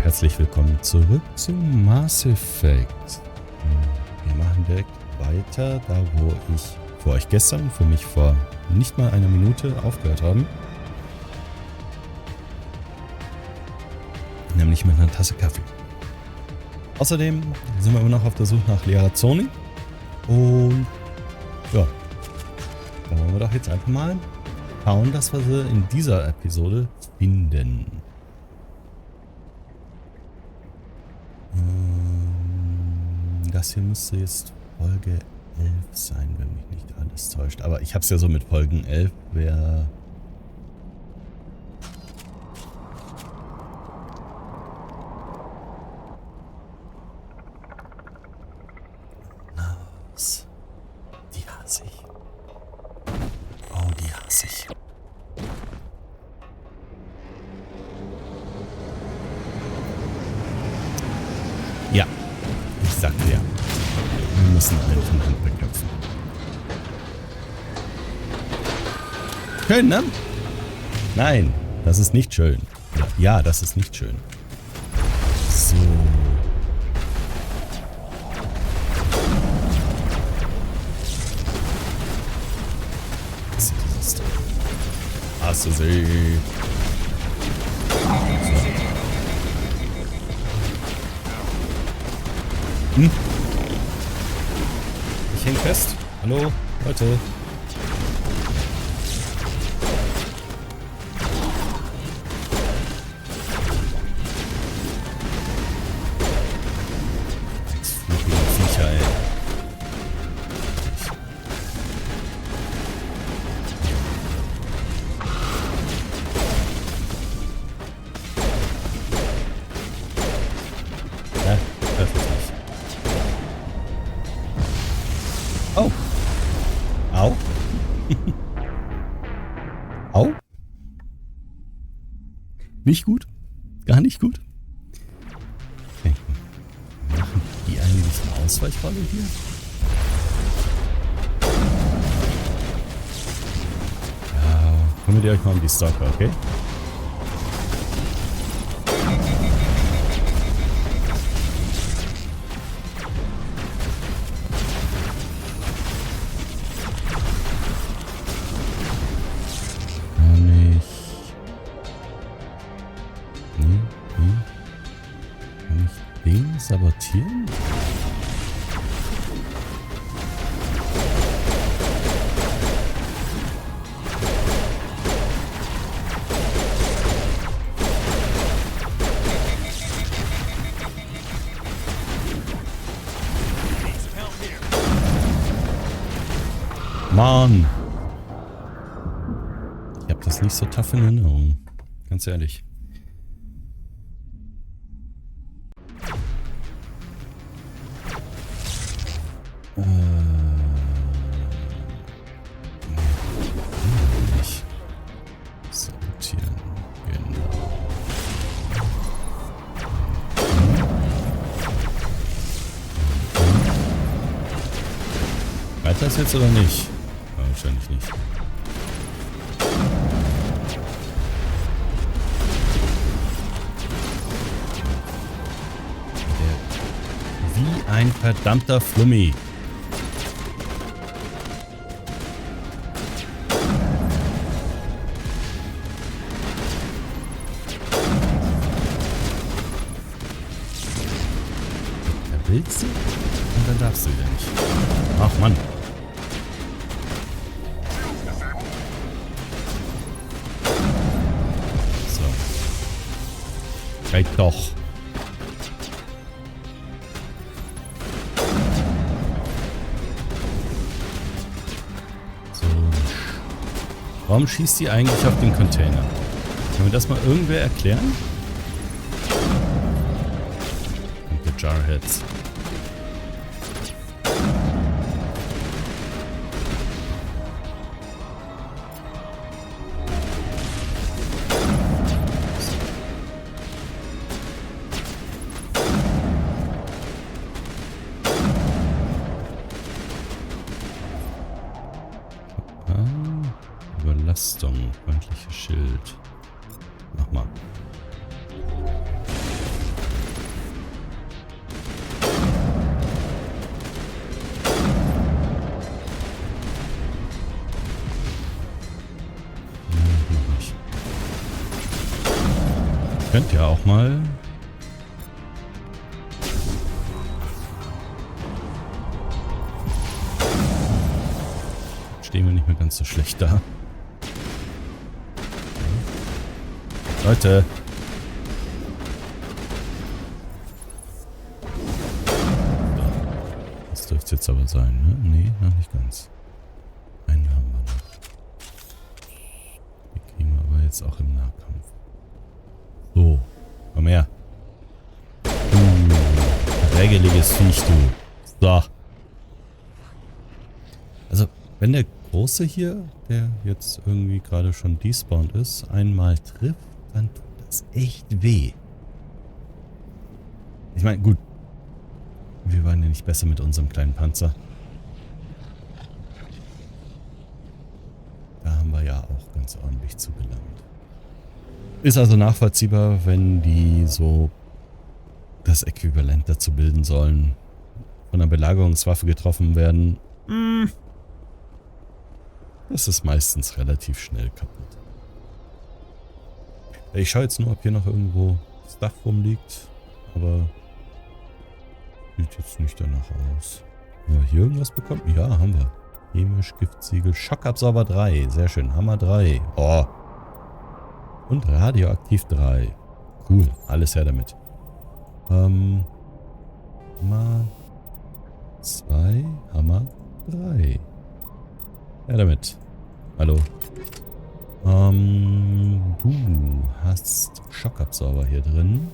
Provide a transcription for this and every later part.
und herzlich willkommen zurück zu Mass Effect. Wir machen direkt weiter, da wo ich für euch gestern, für mich vor nicht mal einer Minute aufgehört habe. Nämlich mit einer Tasse Kaffee. Außerdem sind wir immer noch auf der Suche nach leerer Zone. Und ja, da wollen wir doch jetzt einfach mal schauen, dass wir sie in dieser Episode finden. Das hier müsste jetzt Folge 11 sein, wenn mich nicht alles täuscht. Aber ich habe es ja so mit Folgen 11, wer... Die hasse ich. Oh, die hasse ich. Ja, ich sagte ja. Wir müssen einen von Hand bekämpfen. Schön, ne? Nein, das ist nicht schön. Ja, das ist nicht schön. So. Hast du sie? So. Ich häng fest. Hallo, Leute. Oh. Au. Au. Nicht gut. Gar nicht gut. Okay. Machen die eigentlich eine Ausweichrolle hier? Ja, kümmert ihr euch mal um die Stalker, okay? Sabotieren? Mann! Ich hab das nicht so tough in Erinnerung. Ganz ehrlich. Nicht sabotieren, genau. Weiter ist jetzt oder nicht? Ja, wahrscheinlich nicht. Wie ein verdammter Flummi. Willst du? Und dann darfst du wieder nicht. Ach Mann. So. Reicht doch. So. Warum schießt die eigentlich auf den Container? Kann mir das mal irgendwer erklären? Und der Jarheads. Überlastung, freundliches Schild. Mach mal. Könnt ihr auch mal... Stehen wir nicht mehr ganz so schlecht da. Leute! Das dürfte es jetzt aber sein, ne? Nee, noch nicht ganz. Einen haben wir noch. Die kriegen wir aber jetzt auch im Nahkampf. So, komm her. Regeliges Viech, du. So. Also, wenn der Große hier, der jetzt irgendwie gerade schon despawned ist, einmal trifft, dann tut das echt weh. Ich meine, gut. Wir waren ja nicht besser mit unserem kleinen Panzer. Da haben wir ja auch ganz ordentlich zugelangt. Ist also nachvollziehbar, wenn die so das Äquivalent dazu bilden sollen, von einer Belagerungswaffe getroffen werden. Das ist meistens relativ schnell kaputt. Ich schaue jetzt nur, ob hier noch irgendwo Stuff rumliegt, aber sieht jetzt nicht danach aus. Haben wir hier irgendwas bekommen? Ja, haben wir. Chemisch, Giftsiegel, Schockabsorber 3. Sehr schön. Hammer 3. Oh. Und radioaktiv 3. Cool. Alles her damit. Hammer 2. Hammer 3. Ja, damit. Hallo. Du hast Schockabsorber hier drin.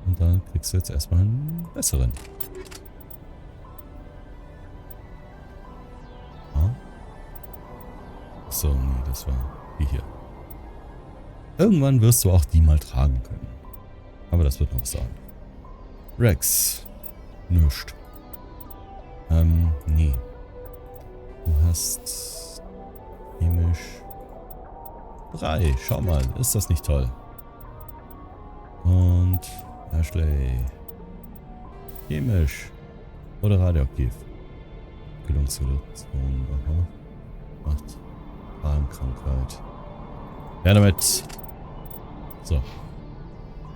Und dann kriegst du jetzt erstmal einen besseren. Ah. So, nee, das war die hier. Irgendwann wirst du auch die mal tragen können. Aber das wird noch sagen. Rex. Nischt. Nee. Du hast chemisch 3. Schau mal, ist das nicht toll? Und Ashley. Chemisch. Oder radioaktiv. Kühlungsreduktion. Aha. Macht Darmkrankheit. Ja, damit. So.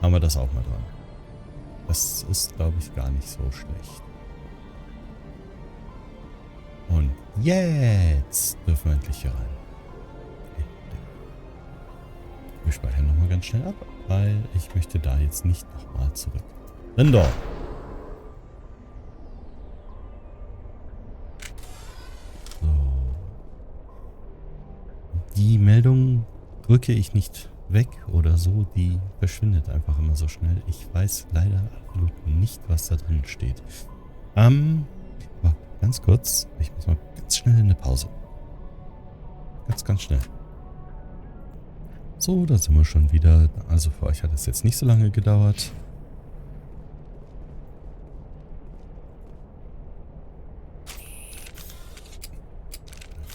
Haben wir das auch mal dran. Das ist, glaube ich, gar nicht so schlecht. Und jetzt dürfen wir endlich hier rein. Wir speichern nochmal ganz schnell ab, weil ich möchte da jetzt nicht nochmal zurück. Rinder! So. Die Meldung drücke ich nicht weg oder so, die verschwindet einfach immer so schnell. Ich weiß leider absolut nicht, was da drin steht. Ganz kurz, ich muss mal ganz schnell in eine Pause. Ganz schnell. So, da sind wir schon wieder. Also für euch hat es jetzt nicht so lange gedauert.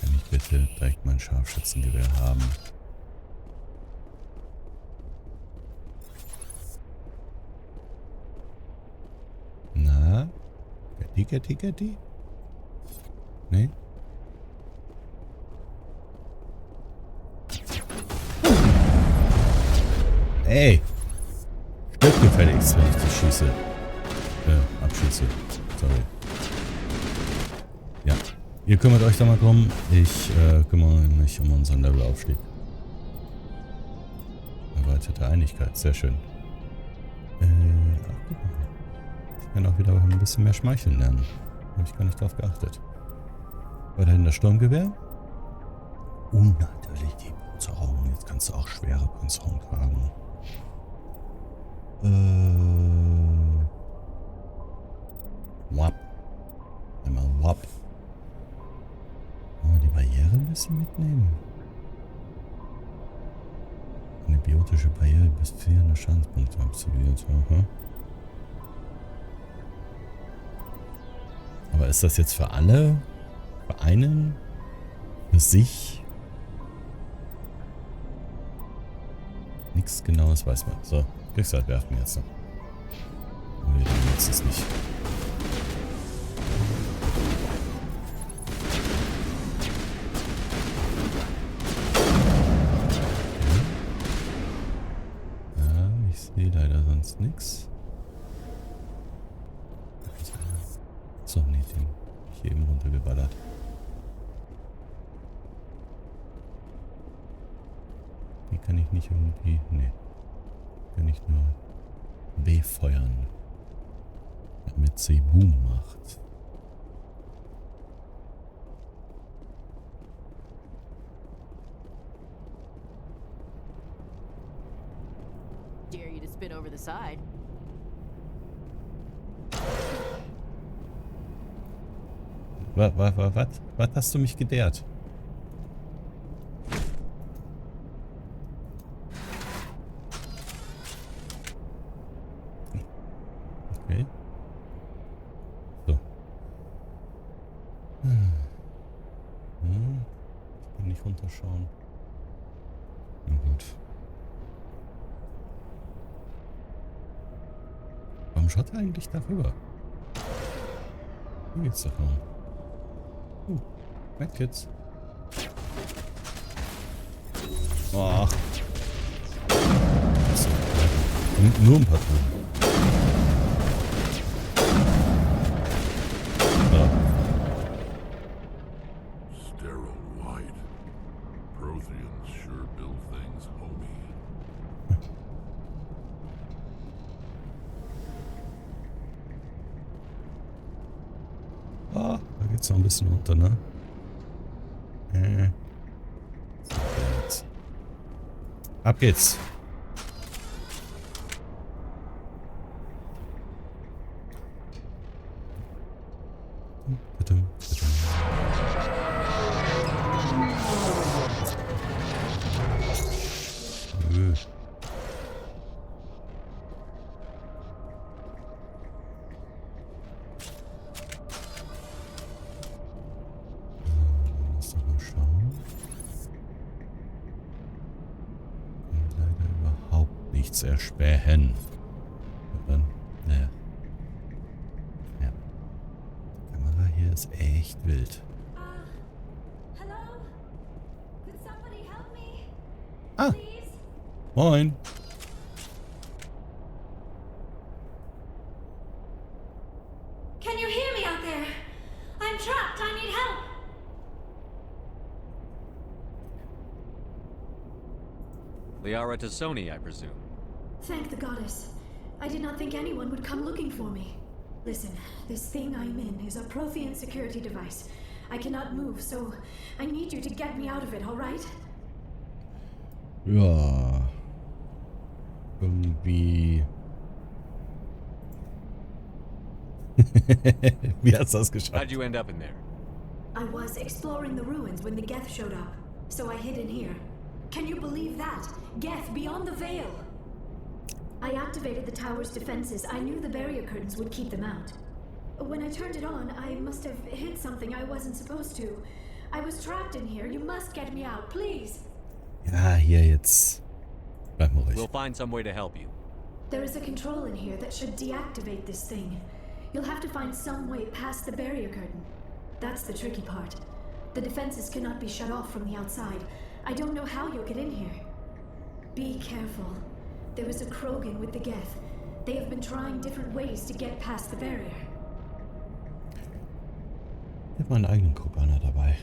Kann ich bitte direkt mein Scharfschützengewehr haben? Na? Getty? Nee? Ey! Stirb gefälligst, wenn ich dich schieße. Abschieße. Sorry. Ja. Ihr kümmert euch da mal drum. Ich kümmere mich um unseren Levelaufstieg. Erweiterte Einigkeit. Sehr schön. Ach, guck mal. Ich kann auch wieder ein bisschen mehr schmeicheln lernen. Habe ich gar nicht drauf geachtet. Weiterhin das Sturmgewehr. Und natürlich die Panzerung. Jetzt kannst du auch schwere Panzerung tragen. Wap. Einmal Wap. Wollen wir die Barriere ein bisschen mitnehmen? Eine biotische Barriere bis 400 Schadenspunkte absolviert. Aha. Aber ist das jetzt für alle? Für einen? Für sich? Nichts Genaues weiß man. So, kriegst du halt werfen jetzt noch. Oh, wir nutzen es nicht. Ja, ich sehe sehe leider sonst nichts. So, nee, den hab ich hier eben runtergeballert. Die kann ich nicht irgendwie... Nee. Kann ich nur befeuern. Damit sie Boom macht. Dare you to spin over the side. Was hast du mich gedehrt? Okay. So. Ich kann nicht runterschauen. Na gut. Warum schaut er eigentlich darüber? Hier geht's doch noch. Medkits. Ach. So. Nur ein paar Touren. Ja. Sterile white. Protheans sure build things homey. Ah, da geht's noch ein bisschen runter, ne? Jetzt. Ab geht's. Bitte, bitte. Nö. Lass doch mal schauen. Und leider überhaupt nichts erspähen. Und dann, naja. Ja. Die Kamera hier ist echt wild. Hello? Could somebody help me? Ah, Please? moin. Can you hear me out there? I'm trapped. I need help. Liara to Sony, I presume. Thank the goddess. I did not think anyone would come looking for me. Listen, this thing I'm in is a Prothean security device. I cannot move, so I need you to get me out of it, alright? Ja. Irgendwie. Wie hast du das How'd geschafft? you end up in there? I was exploring the ruins when the Geth showed up, so I hid in here. Can you believe that? Geth beyond the veil! I activated the tower's defenses. I knew the barrier curtains would keep them out. When I turned it on, I must have hit something I wasn't supposed to. I was trapped in here. You must get me out, please! Ja, hier jetzt. Bleib mal ruhig. We'll find some way to help you. There is a control in here that should deactivate this thing. You'll have to find some way past the barrier curtain. That's the tricky part. The defenses cannot be shut off from the outside. I don't know how you'll get in here. Be careful. There is a Krogan with the Geth. They have been trying different ways to get past the barrier. Ich hab meinen eigenen Kroganer dabei.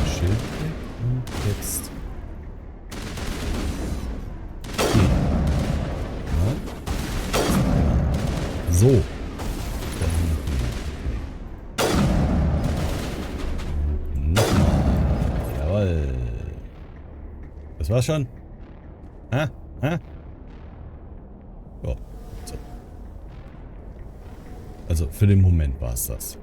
Schild weg und jetzt. Hier. Ja. So. Nochmal. Jawohl. Das war's schon. Hä? Hä? Ja. So. Also für den Moment war es das.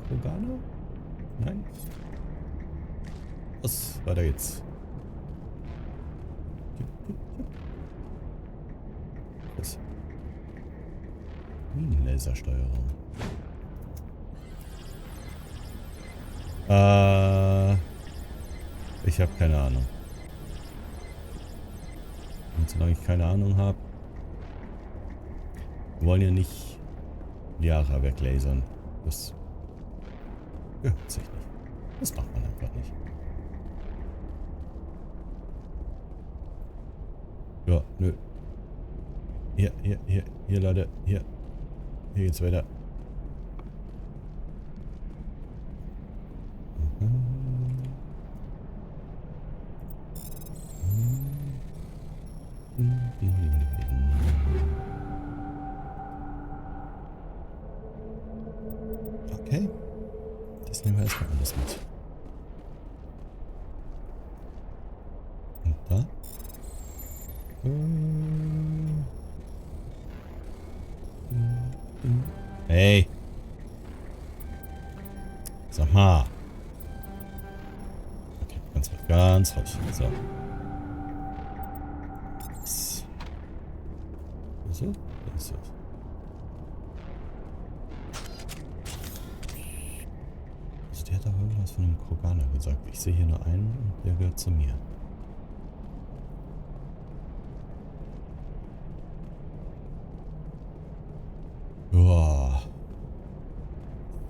Kroganer? Nein? Was? Weiter geht's. Was? Minenlasersteuerung. Ich habe keine Ahnung. Und solange ich keine Ahnung habe, wir wollen ja nicht Liara weglasern. Das gehört sich nicht. Das macht man einfach nicht. Ja, nö. Hier, Leute. Hier geht's weiter. Okay. Das nehmen wir erstmal alles mit. Und da? Hey. Sag mal. Okay, ganz ruhig. So. So, da ist das. Also der hat auch irgendwas von einem Kroganer gesagt. Ich sehe hier nur einen und der gehört zu mir. Ja.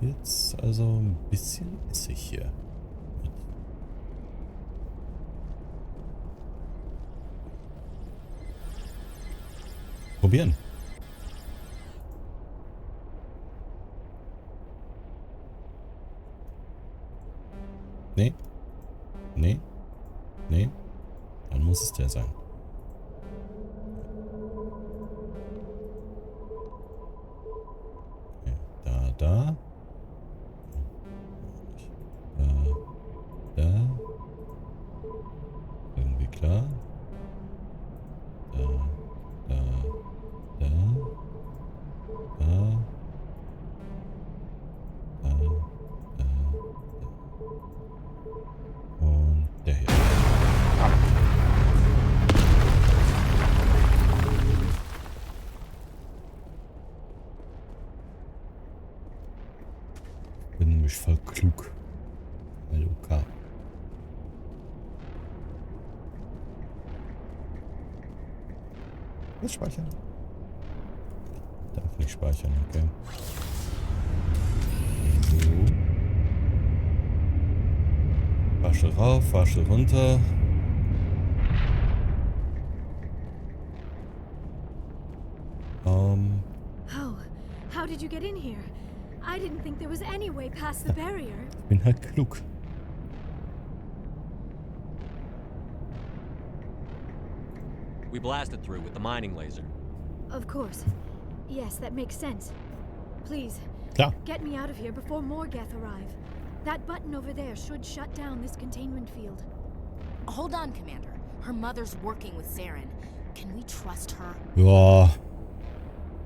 Jetzt also ein bisschen Essig hier. Probieren. Nee. Nee. Nee. Dann muss es der sein. Okay. Da. Da. Irgendwie klar. Da. Und der hier. Bin nämlich voll klug. Hallo K. Jetzt speichern. Darf nicht speichern, okay. So. Waschel rauf, Waschel runter. How did you get in here? I didn't think there was any way past the barrier. Ich bin halt klug. We blasted through with the mining laser. Of course. Yes, that makes sense. Please, Klar. get me out of here before more Geth arrive. That button over there should shut down this containment field. Hold on, Commander. Her mother's working with Saren. Can we trust her? Ja.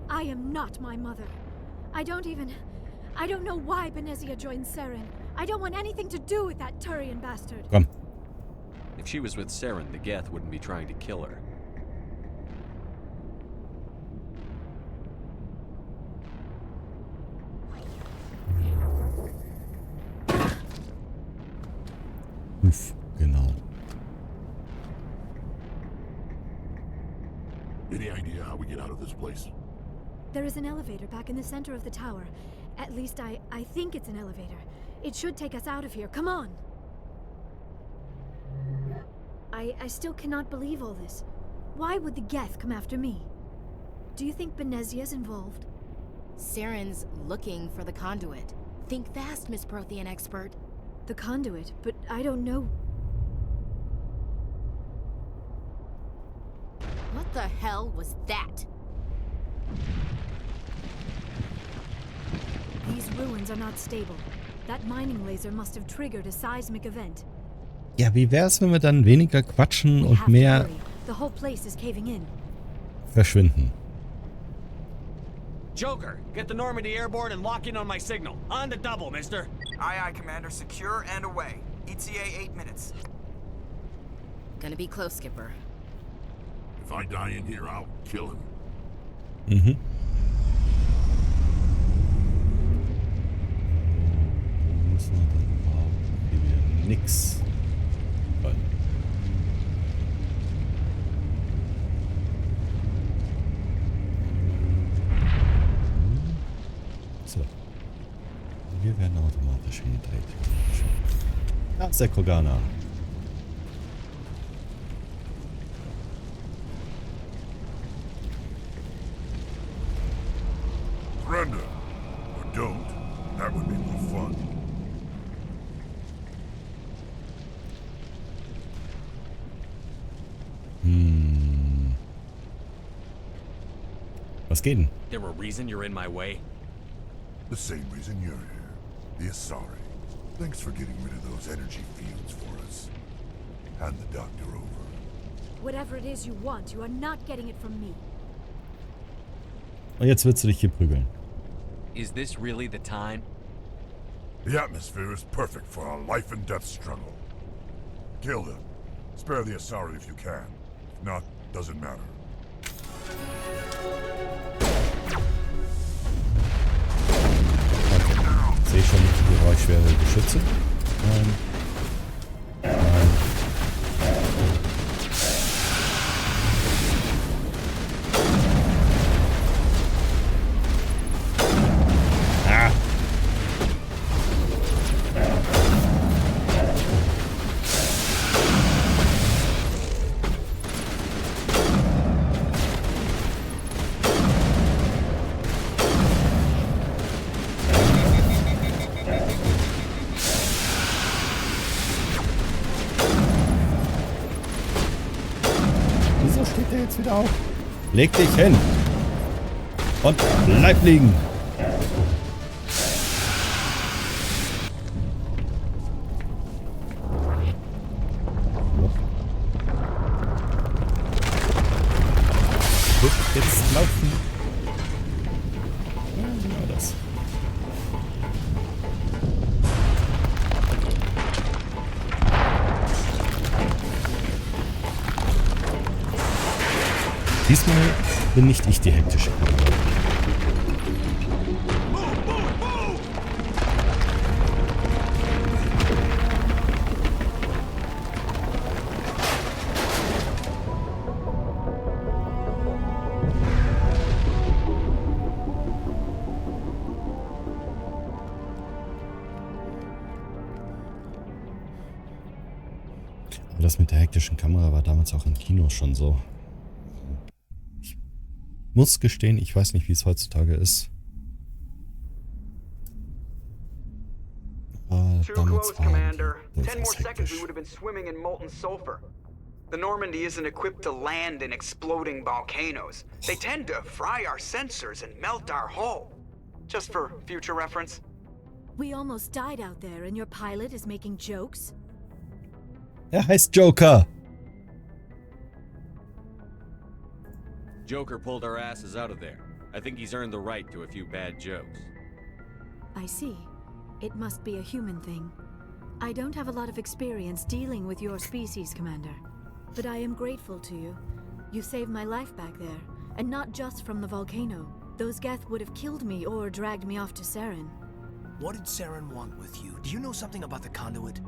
I am not my mother. I don't know why Benezia joined Saren. I don't want anything to do with that Turian bastard. Komm. If she was with Saren, the Geth wouldn't be trying to kill her. Genau. Any idea how we get out of this place? There is an elevator back in the center of the tower. At least I think it's an elevator. It should take us out of here. Come on. I still cannot believe all this. Why would the Geth come after me? Do you think Benezia's involved? Saren's looking for the conduit. Think fast, Miss Prothean expert. The conduit, but I don't know. What the hell was that? These ruins are not stable. That mining laser must have triggered a seismic event. Ja, wie wär's, wenn wir dann weniger quatschen We und have to mehr hurry. The whole place is caving in. verschwinden? Joker, get the Normandy airborne and lock in on my signal. On the double, mister. Aye, aye, Commander. Secure and away. ETA 8 minutes. Gonna be close, Skipper. If I die in here, I'll kill him. Mhm. Wo müssen wir denn überhaupt nix. Toll. So. Wir werden automatisch hingedreht. Ja, Sekrogana. Surrender. Or don't. That would be more fun. Was geht denn? There a reason you're in my way? The same reason you're here. The Asari. Thanks for getting rid of those energy fields for us. Hand the doctor over. Whatever it is you want, you are not getting it from me. Und jetzt willst du dich hier prügeln. Is this really the time? The atmosphere is perfect for a life and death struggle. Kill them. Spare the Asari if you can. If not, doesn't matter. Ich sehe schon die geräuschschwere Geschütze. Wieso steht der jetzt wieder auf? Leg dich hin! Und bleib liegen! Jetzt laufen! Ja, genau das. Diesmal bin nicht ich die hektische Kamera. Aber das mit der hektischen Kamera war damals auch im Kino schon so. Muss gestehen, ich weiß nicht, wie es heutzutage ist. Too Damals close, Commander. 10 more etwas seconds, we hektisch. would have been swimming in molten sulfur. The Normandy isn't equipped to land in exploding volcanoes. They tend to fry our sensors and melt our hull. Just for future reference. We almost died out there, and your pilot is making jokes? Er heißt Joker. Joker pulled our asses out of there. I think he's earned the right to a few bad jokes. I see. It must be a human thing. I don't have a lot of experience dealing with your species, Commander. But I am grateful to you. You saved my life back there, and not just from the volcano. Those Geth would have killed me or dragged me off to Saren. What did Saren want with you? Do you know something about the conduit?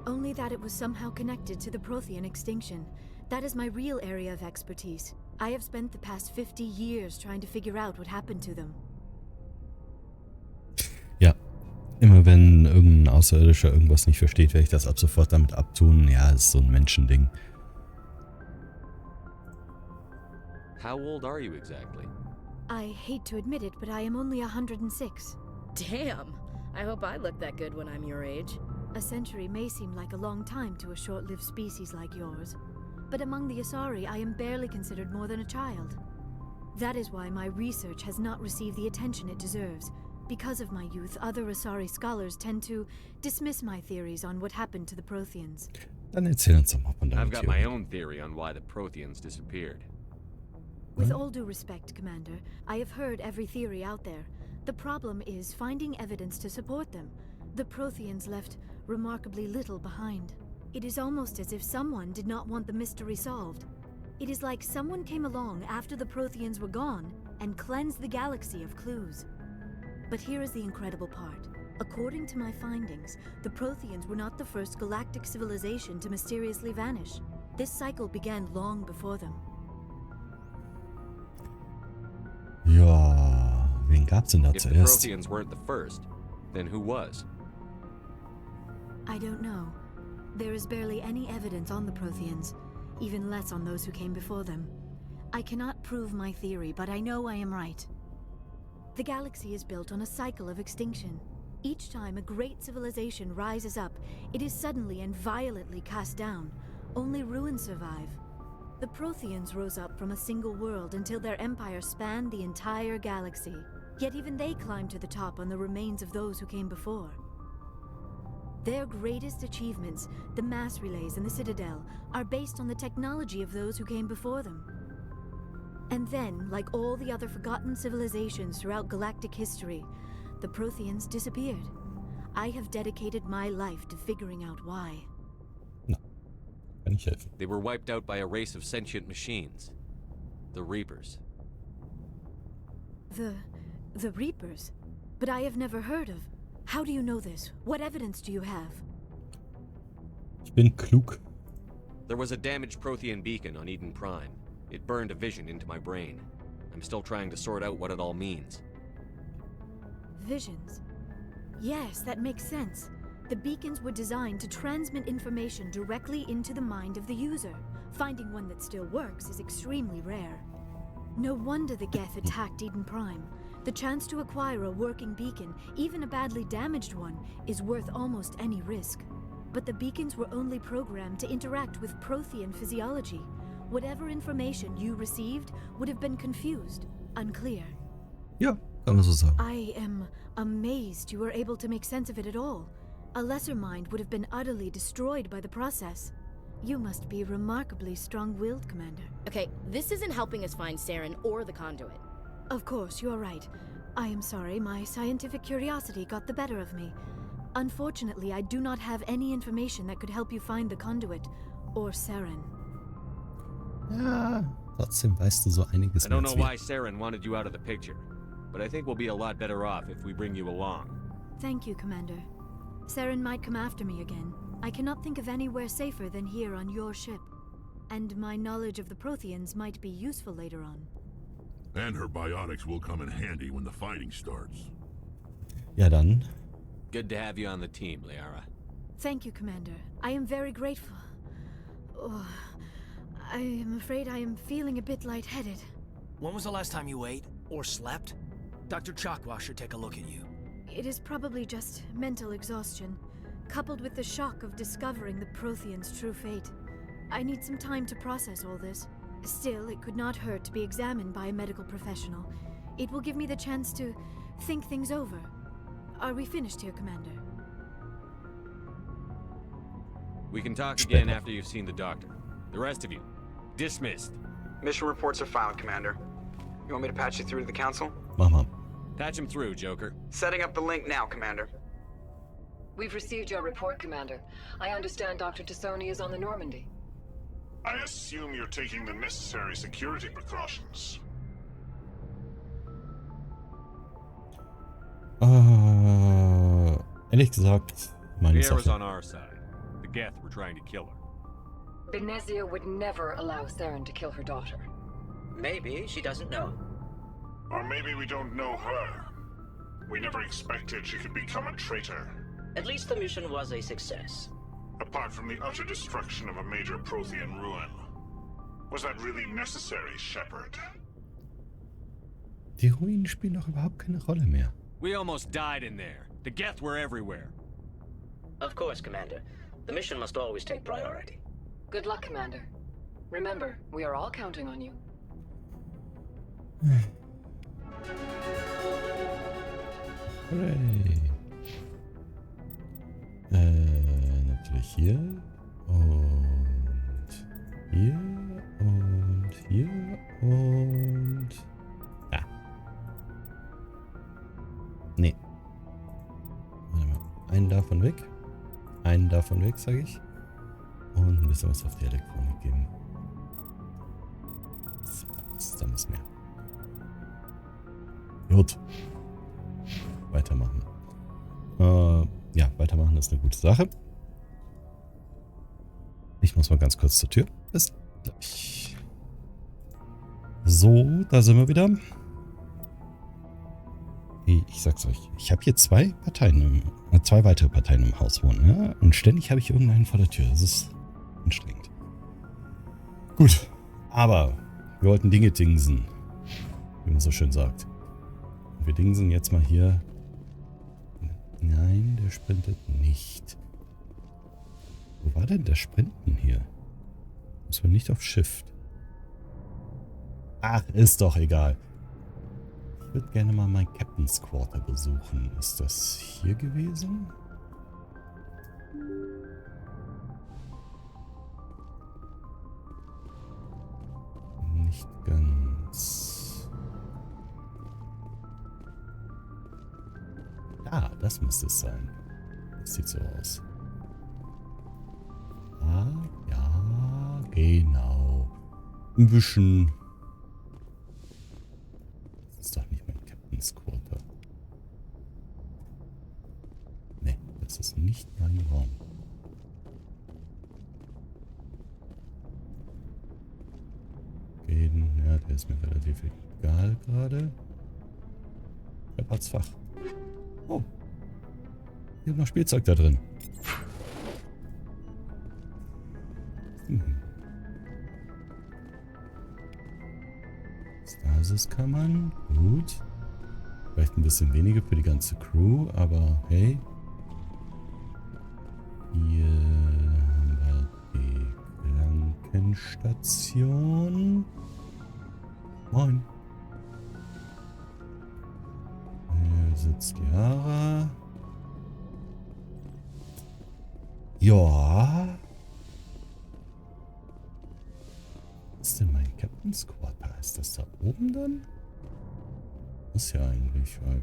Only that it was somehow connected to the Prothean extinction. That is my real area of expertise. I have spent the past 50 years trying to figure out what happened to them. Ja, immer wenn irgendein Außerirdischer irgendwas nicht versteht, werde ich das ab sofort damit abtun. Ja, das ist so ein Menschending. How old are you exactly? I hate to admit it, but I am only 106. Damn. I hope I look that good when I'm your age. A century may seem like a long time to a short-lived species like yours. But among the Asari, I am barely considered more than a child. That is why my research has not received the attention it deserves. Because of my youth, other Asari scholars tend to dismiss my theories on what happened to the Protheans. Dann erzähl uns doch mal von deiner I've got my Theorie. own theory on why the Protheans disappeared. With all due respect, Commander, I have heard every theory out there. The problem is finding evidence to support them. The Protheans left remarkably little behind. It is almost as if someone did not want the mystery solved. It is like someone came along after the Protheans were gone and cleansed the galaxy of clues. But here is the incredible part. According to my findings, the Protheans were not the first galactic civilization to mysteriously vanish. This cycle began long before them. Ja, wen gab's denn da If the zuerst? Protheans weren't the first, then who was? I don't know. There is barely any evidence on the Protheans, even less on those who came before them. I cannot prove my theory, but I know I am right. The galaxy is built on a cycle of extinction. Each time a great civilization rises up, it is suddenly and violently cast down. Only ruins survive. The Protheans rose up from a single world until their empire spanned the entire galaxy. Yet even they climbed to the top on the remains of those who came before. Their greatest achievements, the mass relays and the Citadel, are based on the technology of those who came before them. And then, like all the other forgotten civilizations throughout galactic history, the Protheans disappeared. I have dedicated my life to figuring out why. Kann ich helfen? They were wiped out by a race of sentient machines. The Reapers. The Reapers? But I have never heard of. How do you know this? What evidence do you have? Ich bin klug. There was a damaged Prothean beacon on Eden Prime. It burned a vision into my brain. I'm still trying to sort out what it all means. Visions. Yes, that makes sense. The beacons were designed to transmit information directly into the mind of the user. Finding one that still works is extremely rare. No wonder the Geth attacked Eden Prime. The chance to acquire a working beacon, even a badly damaged one, is worth almost any risk. But the beacons were only programmed to interact with Prothean physiology. Whatever information you received would have been confused, unclear. Ja, kann man so sagen. I am amazed you were able to make sense of it at all. A lesser mind would have been utterly destroyed by the process. You must be remarkably strong-willed, Commander. Okay, this isn't helping us find Saren or the conduit. Of course, you are right. I am sorry, my scientific curiosity got the better of me. Unfortunately, I do not have any information that could help you find the conduit or Saren. Ja, trotzdem weißt du so einiges I don't mehr know als why Saren wanted you out of the picture, but I think we'll be a lot better off if we bring you along. Thank you, Commander. Saren might come after me again. I cannot think of anywhere safer than here on your ship. And my knowledge of the Protheans might be useful later on. And her biotics will come in handy when the fighting starts. Ja, dann. Good to have you on the team, Liara. Thank you, Commander. I am very grateful. Oh, I am afraid I am feeling a bit lightheaded. When was the last time you ate or slept? Dr. Chakwa should take a look at you. It is probably just mental exhaustion, coupled with the shock of discovering the Protheans' true fate. I need some time to process all this. Still, it could not hurt to be examined by a medical professional. It will give me the chance to think things over. Are we finished here, Commander? We can talk again after you've seen the doctor. The rest of you, dismissed. Mission reports are filed, Commander. You want me to patch you through to the Council? Mach mal. Patch him through, Joker. Setting up the link now, Commander. We've received your report, Commander. I understand Dr. Tassoni is on the Normandy. I assume you're taking the necessary security precautions. Ehrlich gesagt, meine Pierre was Sache. on our side. The Geth were trying to kill her. Benezia would never allow Saren to kill her daughter. Maybe she doesn't know. Or maybe we don't know her. We never expected she could become a traitor. At least the mission was a success. Apart from the utter destruction of a major Prothean ruin. Was that really necessary, Shepard? Die Ruinen spielen doch überhaupt keine Rolle mehr. We almost died in there. The Geth were everywhere. Of course, Commander. The mission must always take priority. Good luck, Commander. Remember, we are all counting on you. Hooray. Natürlich hier und hier und hier und ja. Nee. Warte mal. Einen davon weg, sage ich. Und ein bisschen was auf die Elektronik geben. So, das ist dann das mehr. Gut. Weitermachen. Ja, weitermachen ist eine gute Sache. Ich muss mal ganz kurz zur Tür. Bis gleich. So, da sind wir wieder. Ich sag's euch, ich habe hier zwei weitere Parteien im Haus wohnen, ja? Und ständig habe ich irgendeinen vor der Tür. Das ist anstrengend. Gut, aber wir wollten Dinge dingsen, wie man so schön sagt. Und wir dingsen jetzt mal hier. Nein, der sprintet nicht. Wo war denn der Sprinten hier? Muss man nicht auf Shift. Ach, ist doch egal. Ich würde gerne mal mein Captain's Quarter besuchen. Ist das hier gewesen? Nicht ganz. Ah, das müsste es sein. Das sieht so aus. Ah, ja, genau. Ein bisschen. Das ist doch nicht mein Captain's Quarter. Nee, das ist nicht mein Raum. Reden, ja, der ist mir relativ egal gerade. Shepards Fach. Oh. Hier ist noch Spielzeug da drin. Stasiskammern. Gut. Vielleicht ein bisschen weniger für die ganze Crew, aber hey. Hier haben wir die Krankenstation. Moin. Hier sitzt Lara. Ja. Was ist denn mein Captain's Quarter? Ist das da oben dann? Muss ja eigentlich, weil...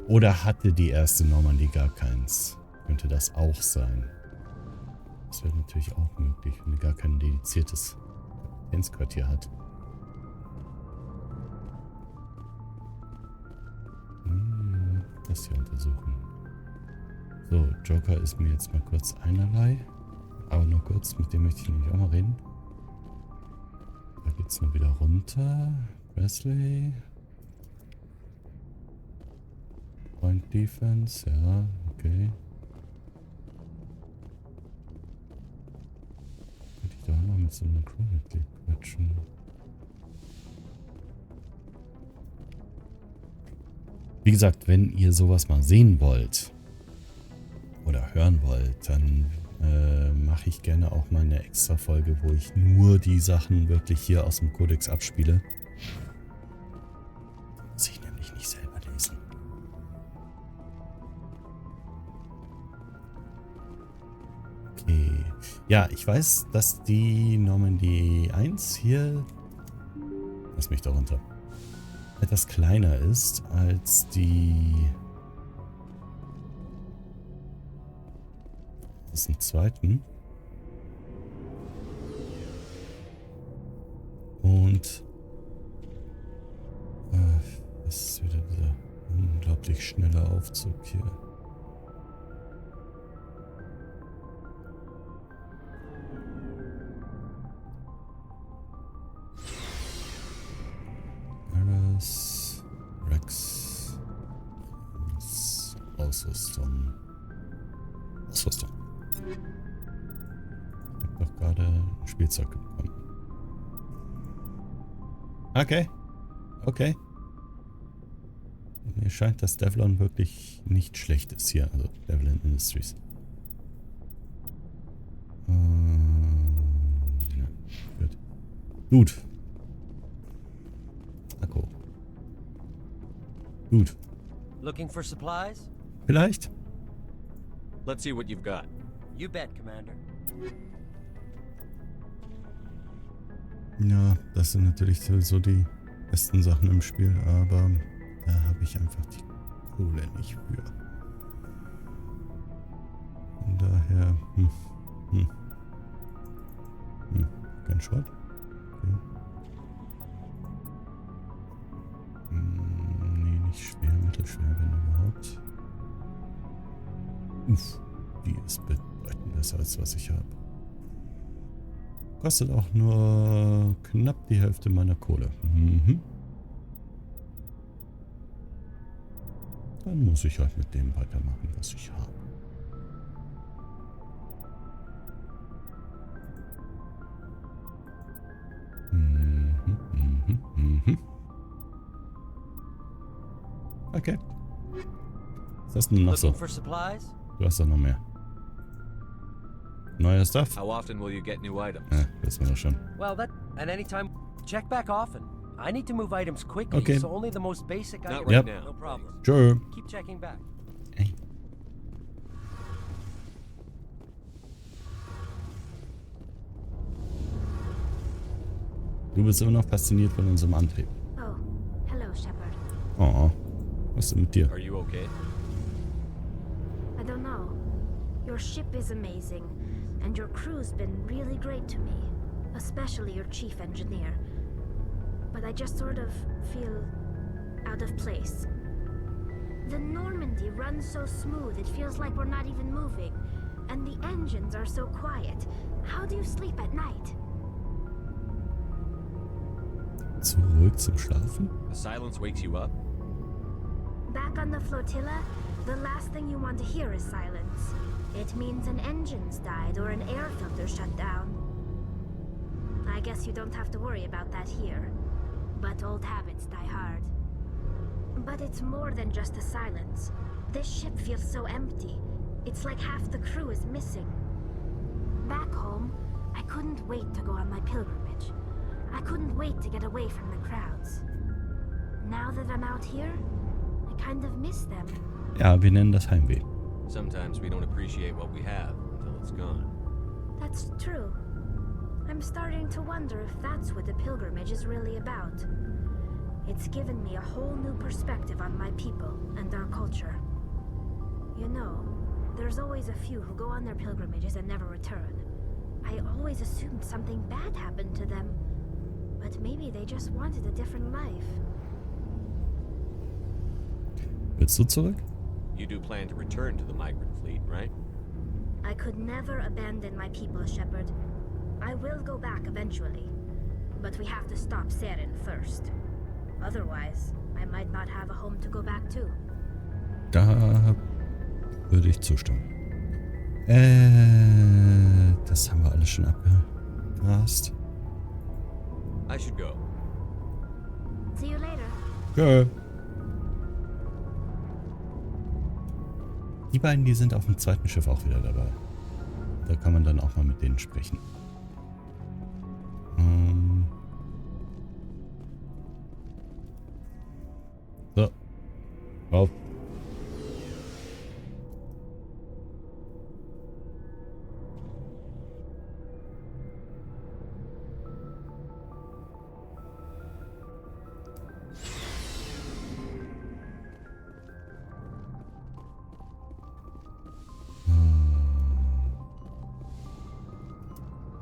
Oder hatte die erste Normandie gar keins? Könnte das auch sein? Das wäre natürlich auch möglich, wenn die gar kein dediziertes Kapitänsquartier hat. Das hier untersuchen. So, Joker ist mir jetzt mal kurz einerlei. Aber nur kurz, mit dem möchte ich nämlich auch mal reden. Da geht's nur wieder runter. Presley. Point Defense, ja, okay. Könnte ich da auch noch mit so einem Crewmitglied quatschen. Wie gesagt, wenn ihr sowas mal sehen wollt oder hören wollt, dann mache ich gerne auch mal eine extra Folge, wo ich nur die Sachen wirklich hier aus dem Kodex abspiele. Muss ich nämlich nicht selber lesen. Okay. Ja, ich weiß, dass die Normandie 1 hier... Lass mich da runter. Etwas kleiner ist als die... Das ist ein zweiten. Und das ist wieder dieser unglaublich schnelle Aufzug hier. Alles Rex. Ausrüstung. Ausrüstung. Ich habe doch gerade ein Spielzeug bekommen. Okay. Okay. Mir scheint, dass Devlin wirklich nicht schlecht ist hier. Also Devlin Industries. Ja, gut. Gut. Akku. Gut. Looking for supplies? Vielleicht. Let's see what you've got. You bet, Commander. Ja, das sind natürlich so die besten Sachen im Spiel, aber da habe ich einfach die Kohle nicht für. Von daher, kein Schrott. Okay. Nee, nicht Uff, die ist bedeutend besser als was ich habe. Kostet auch nur knapp die Hälfte meiner Kohle. Mhm. Dann muss ich halt mit dem weitermachen, was ich habe. Okay. Was hast du denn noch so? For supplies? Du hast doch noch mehr. Neuer Stuff? How often will you get new items? Ja, das war doch schon. Well, that and anytime. Check back often. I need to move items quickly, Okay. so only the most basic Not items. right Yep. now. No problem. Tschö. Keep checking back. Ey. Du bist immer noch fasziniert von unserem Antrieb. Oh, hello, Shepard. Oh, was ist denn mit dir? Are you okay? I don't know. Your ship is amazing, and your crew's been really great to me, especially your chief engineer. But I just sort of feel out of place. The Normandy runs so smooth, it feels like we're not even moving. And the engines are so quiet. How do you sleep at night? Zurück zum Schlafen? The silence wakes you up? Back on the flotilla, the last thing you want to hear is silence. It means an engine's died or an air filter shut down. I guess you don't have to worry about that here. But old habits die hard. But it's more than just the silence. This ship feels so empty. It's like half the crew is missing. Back home, I couldn't wait to go on my pilgrimage. I couldn't wait to get away from the crowds. Now that I'm out here, I kind of miss them. Ja, wir nennen das Heimweh. Sometimes we don't appreciate what we have until it's gone. That's true. I'm starting to wonder if that's what the pilgrimage is really about. It's given me a whole new perspective on my people and our culture. You know, there's always a few who go on their pilgrimages and never return. I always assumed something bad happened to them. But maybe they just wanted a different life. Willst du zurück? You do plan to return to the migrant fleet, right? I could never abandon my people, Shepard. I will go back eventually. But we have to stop Saren first. Otherwise, I might not have a home to go back to. Da würde ich zustimmen. Das haben wir alles schon abgegrast. I should go. See you later. Okay. Die beiden, die sind auf dem zweiten Schiff auch wieder dabei. Da kann man dann auch mal mit denen sprechen. So. Auf.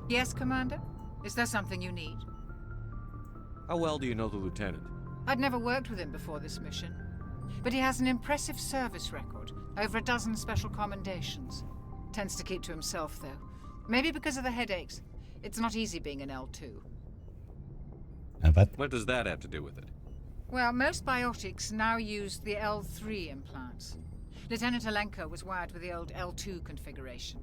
Yes, Commander? Is there something you need? How well do you know the lieutenant? I'd never worked with him before this mission. But he has an impressive service record, over a dozen special commendations. Tends to keep to himself, though. Maybe because of the headaches. It's not easy being an L2. What does that have to do with it? Well, most biotics now use the L3 implants. Lieutenant Alenko was wired with the old L2 configuration.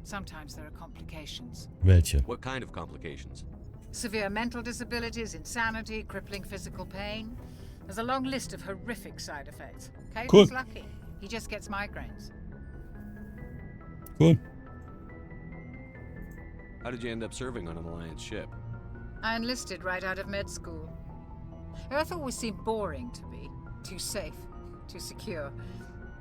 Sometimes there are complications. Welche? What kind of complications? Severe mental disabilities, insanity, crippling physical pain. There's a long list of horrific side effects. Caden's lucky. He just gets migraines. Cool. How did you end up serving on an Alliance ship? I enlisted right out of med school. Earth always seemed boring to me. Too safe, too secure.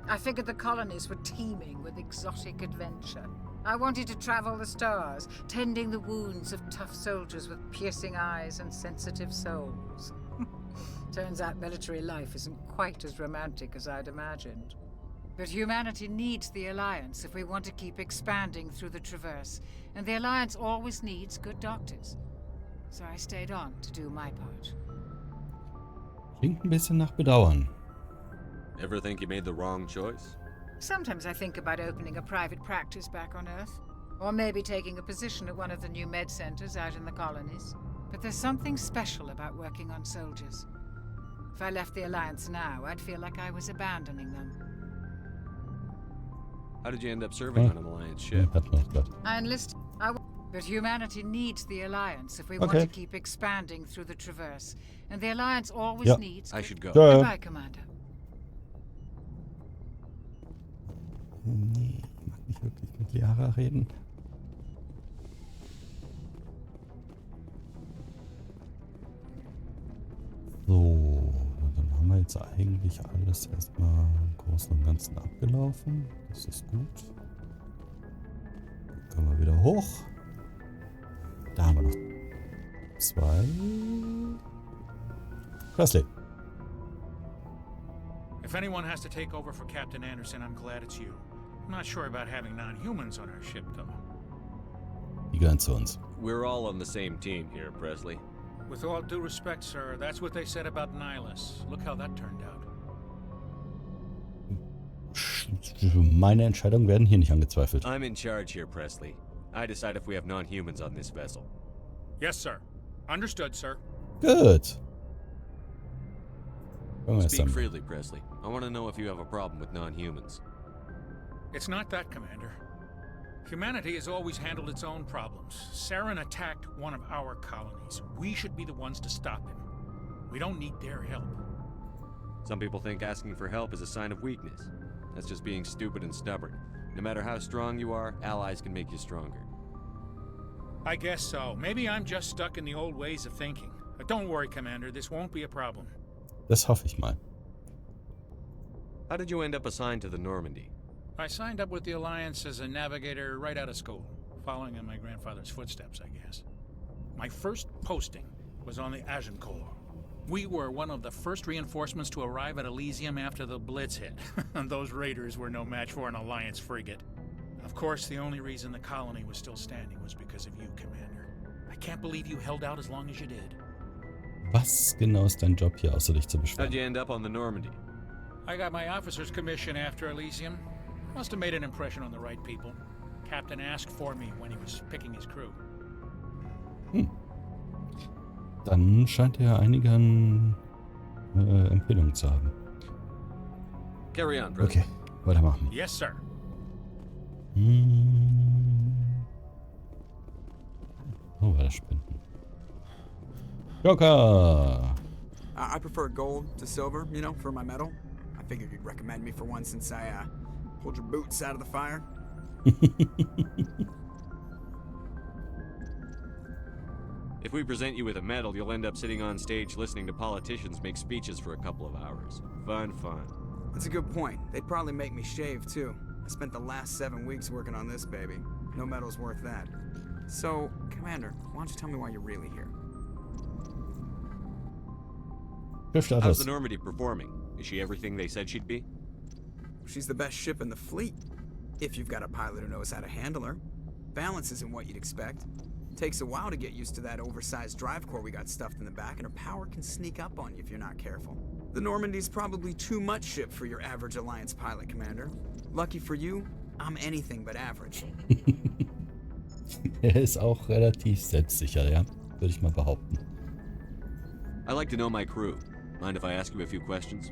I figured the colonies were teeming with exotic adventure. I wanted to travel the stars, tending the wounds of tough soldiers with piercing eyes and sensitive souls. Turns out military life isn't quite as romantic as I'd imagined. But humanity needs the Alliance if we want to keep expanding through the Traverse, and the Alliance always needs good doctors. So I stayed on to do my part. Klingt ein bisschen nach Bedauern. Ever think you made the wrong choice? Sometimes I think about opening a private practice back on Earth. Or maybe taking a position at one of the new med centers out in the colonies. But there's something special about working on soldiers. If I left the Alliance now, I'd feel like I was abandoning them. How did you end up serving on an Alliance ship? I enlisted. But humanity needs the Alliance if we want to keep expanding through the Traverse. And the Alliance always needs... I should go. Goodbye, Commander. Nee, ich mag nicht wirklich mit Liara reden. So, dann haben wir jetzt eigentlich alles erstmal im Großen und Ganzen abgelaufen. Das ist gut. Dann können wir wieder hoch. Da haben wir noch 2. Presley. If anyone has to take over for Captain Anderson, I'm glad it's you. I'm not sure about having non-humans on our ship, though. Die gehören zu uns. We're all on the same team here, Presley. With all due respect, sir, that's what they said about Nihilus. Look how that turned out. Meine Entscheidungen werden hier nicht angezweifelt. I'm in charge here, Presley. I decide if we have non-humans on this vessel. Yes, sir. Understood, sir. Good. Speak freely, Presley. I want to know if you have a problem with non-humans. It's not that, Commander. Humanity has always handled its own problems. Saren attacked one of our colonies. We should be the ones to stop him. We don't need their help. Some people think asking for help is a sign of weakness. That's just being stupid and stubborn. No matter how strong you are, allies can make you stronger. I guess so. Maybe I'm just stuck in the old ways of thinking. But don't worry, Commander. This won't be a problem. Das hoffe ich mal. How did you end up assigned to the Normandy? I signed up with the Alliance as a navigator right out of school, following in my grandfather's footsteps, I guess. My first posting was on the Agincourt. We were one of the first reinforcements to arrive at Elysium after the Blitz hit. And those raiders were no match for an Alliance frigate. Of course, the only reason the colony was still standing was because of you, Commander. I can't believe you held out as long as you did. Was genau ist dein Job hier, außer dich zu beschweren? How'd you end up on the Normandy? I got my officer's commission after Elysium. Must have made an impression on the right people. Captain asked for me when he was picking his crew. Dann scheint er einige Empfehlungen zu haben. Carry on, Presley. Okay, weitermachen. Yes, sir. Oh, war das Spenden. Joker! I prefer gold to silver, you know, for my medal. I figured you'd recommend me for one since I, pulled your boots out of the fire. If we present you with a medal, you'll end up sitting on stage listening to politicians make speeches for a couple of hours. Fun. That's a good point. They'd probably make me shave, too. I spent the last 7 weeks working on this baby. No medal's worth that. So, Commander, why don't you tell me why you're really here? How's the Normandy performing? Is she everything they said she'd be? She's the best ship in the fleet. If you've got a pilot who knows how to handle her. Balance isn't what you'd expect. Takes a while to get used to that oversized drive core we got stuffed in the back, and her power can sneak up on you if you're not careful. The Normandy's probably too much ship for your average Alliance pilot, Commander. Lucky for you, I'm anything but average. Ist auch relativ selbstsicher, ja? Würde ich mal behaupten. I like to know my crew. Mind if I ask you a few questions?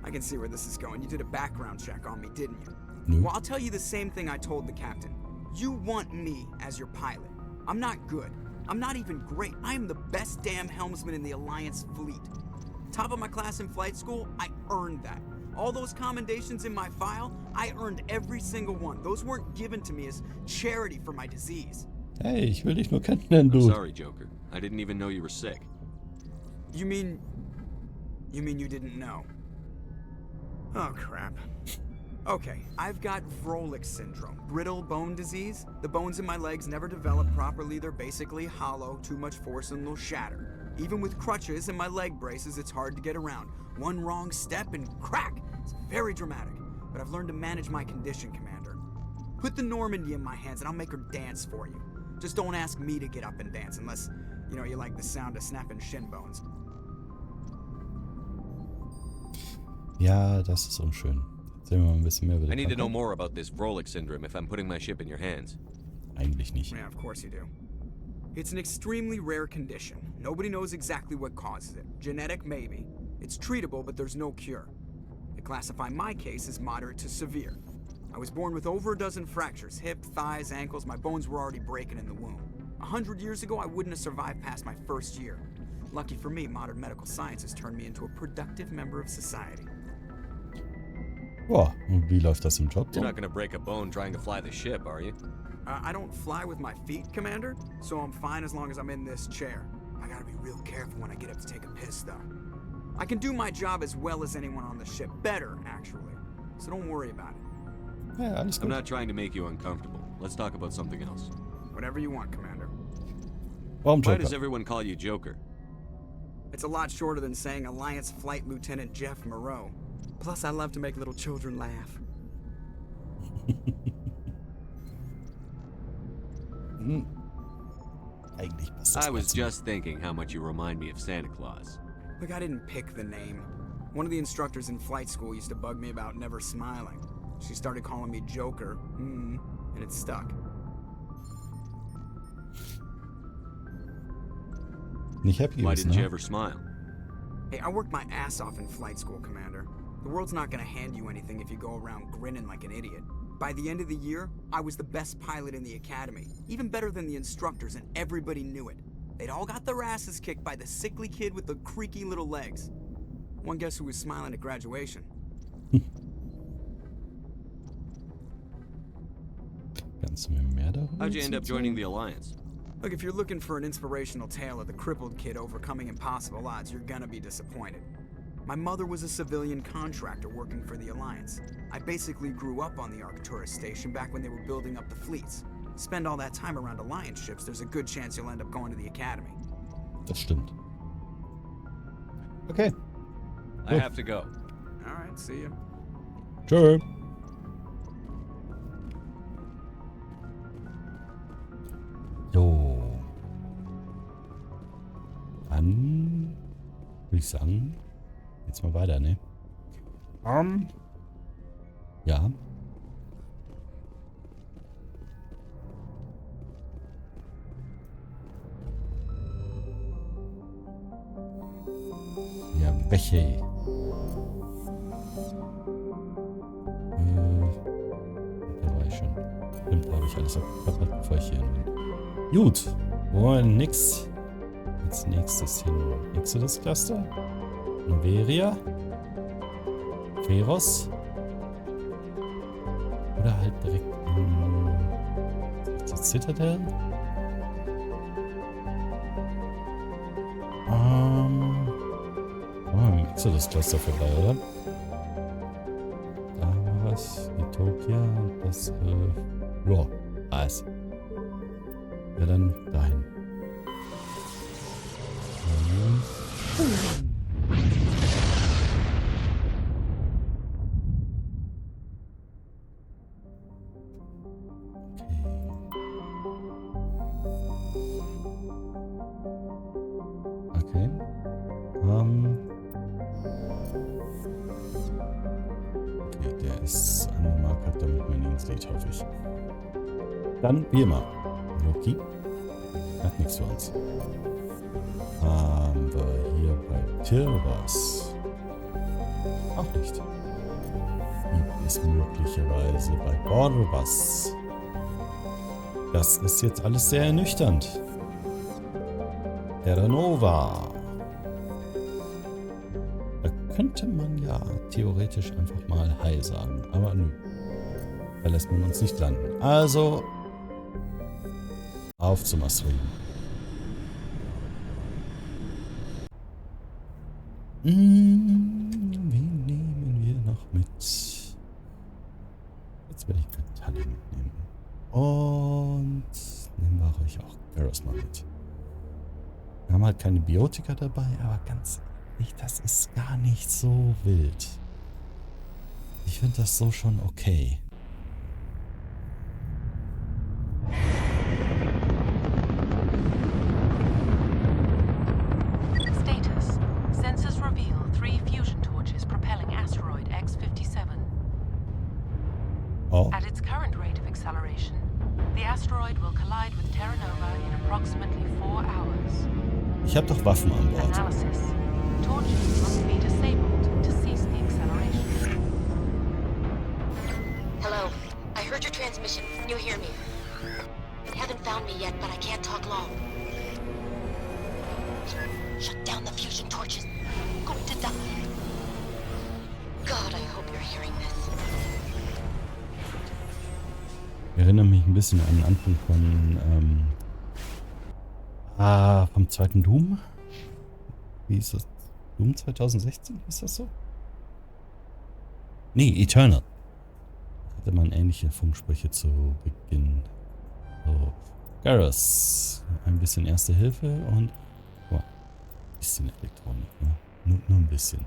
I can see where this is going. You did a background check on me, didn't you? No. Well, I'll tell you the same thing I told the captain. You want me as your pilot. I'm not good. I'm not even great. I am the best damn helmsman in the Alliance fleet. Top of my class in flight school, I earned that. All those commendations in my file, I earned every single one. Those weren't given to me as charity for my disease. Hey, ich will dich nur kennenlernen, du. I'm sorry, Joker. I didn't even know you were sick. You mean you didn't know? Oh, crap. Okay, I've got Vrolik syndrome, brittle bone disease. The bones in my legs never develop properly. They're basically hollow, too much force and they'll shatter. Even with crutches and my leg braces, it's hard to get around. One wrong step and crack! It's very dramatic, but I've learned to manage my condition, Commander. Put the Normandy in my hands and I'll make her dance for you. Just don't ask me to get up and dance unless, you like the sound of snapping shin bones. Ja, das ist unschön. Sehen wir mal ein bisschen mehr über I need to know den more about this Rollick syndrome if I'm putting my ship in your hands. Eigentlich nicht. Yeah, of course you do. It's an extremely rare condition. Nobody knows exactly what causes it. Genetic, maybe. It's treatable, but there's no cure. They classify my case as moderate to severe. I was born with over a dozen fractures. Hip, thighs, ankles. My bones were already breaking in the womb. 100 years ago, I wouldn't have survived past my first year. Lucky for me, modern medical science has turned me into a productive member of society. Boah, und wie läuft das im Job so? You're not gonna break a bone trying to fly the ship, are you? I don't fly with my feet, Commander, so I'm fine as long as I'm in this chair. I gotta be real careful when I get up to take a piss, though. I can do my job as well as anyone on the ship. Better, actually. So don't worry about it. Ja, alles I'm gut. not trying to make you uncomfortable. Let's talk about something else. Whatever you want, Commander. Warum Why Joker? does everyone call you Joker? It's a lot shorter than saying Alliance Flight Lieutenant Jeff Moreau. Plus, I love to make little children laugh. Eigentlich passt das I was Ganze. just thinking how much you remind me of Santa Claus. Look, I didn't pick the name. One of the instructors in flight school used to bug me about never smiling. She started calling me Joker, and it stuck. Nicht happy Why ist, didn't you ne? ever smile? Hey, I worked my ass off in flight school, Commander. The world's not gonna hand you anything if you go around grinning like an idiot. By the end of the year, I was the best pilot in the academy, even better than the instructors, and everybody knew it. They'd all got their asses kicked by the sickly kid with the creaky little legs. One guess who was smiling at graduation? Kannst du mir mehr darüber How'd you end up erzählen? joining the Alliance? Look, if you're looking for an inspirational tale of the crippled kid overcoming impossible odds, you're gonna be disappointed. My mother was a civilian contractor working for the Alliance. I basically grew up on the Arcturus station back when they were building up the fleets. Spend all that time around Alliance ships, there's a good chance you'll end up going to the Academy. Das stimmt. Okay. I have to go. Alright, see ya. Tschö. So. Dann würde ich sagen, jetzt mal weiter, ne? Ja. Ja, welche? Da war ich schon. Stimmt, da habe ich alles abgeklappert, bevor ich hier hin bin. Gut. Wo wollen wir nix als nächstes hin? Exodus Cluster? Noveria? Feros? Oder halt direkt in die Citadel? Im Exodus Cluster vorbei, oder? Da war was. Utopia. Das, ja, was? Ja, dann dahin. Okay. Okay, der ist angemarkert, damit man ihn sieht, hoffe ich. Dann, wie immer, Loki. Hat nichts für uns. Haben wir hier bei Tirvas. Auch nicht. Gibt es möglicherweise bei Borbas. Das ist jetzt alles sehr ernüchternd. Terranova. Da könnte man ja theoretisch einfach mal Hi sagen. Aber nö. Da lässt man uns nicht landen. Also auf zum Asteroiden. Wen nehmen wir noch mit? Jetzt will ich Metall mitnehmen. Und nehmen wir euch auch Garrus mal mit. Wir haben halt keine Biotika dabei, aber ganz ehrlich, das ist gar nicht so wild. Ich finde das so schon okay. Status. Sensors reveal 3 fusion torches propelling asteroid X-57. Oh. At its current rate of acceleration, the asteroid will collide with Terra Nova in approximately 4 hours. Ich habe doch Waffen an Bord. Analysis. Torches must be disabled to cease the acceleration. Hello. I heard your transmission. Can you hear me? You haven't found me yet, but I can't talk long. Shut down the fusion torches. Going to die. God, I hope you're hearing this. Ich erinnere mich ein bisschen an den Anfang vom zweiten Doom. Wie hieß das? Doom 2016? Ist das so? Nee, Eternal. Hatte man ähnliche Funksprüche zu Beginn. So, Garrus. Ein bisschen Erste Hilfe und ein bisschen Elektronik. Ne? Nur ein bisschen.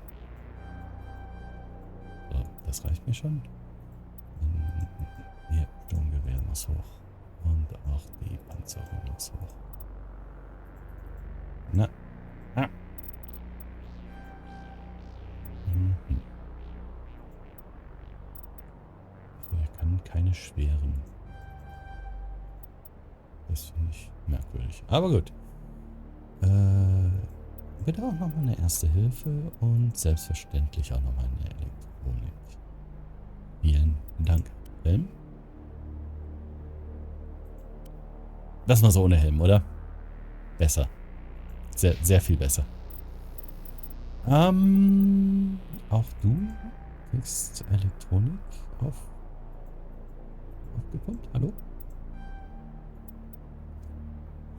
So, das reicht mir schon. Hier, Sturmgewehr muss hoch. Und auch die Panzerung muss hoch. Na. Ah. Wir können keine schweren. Das finde ich merkwürdig. Aber gut. Bitte auch nochmal eine Erste Hilfe und selbstverständlich auch nochmal eine Elektronik. Vielen Dank. Helm? Lass mal so ohne Helm, oder? Besser. Sehr, sehr viel besser. Auch du kriegst Elektronik aufgepumpt. Hallo?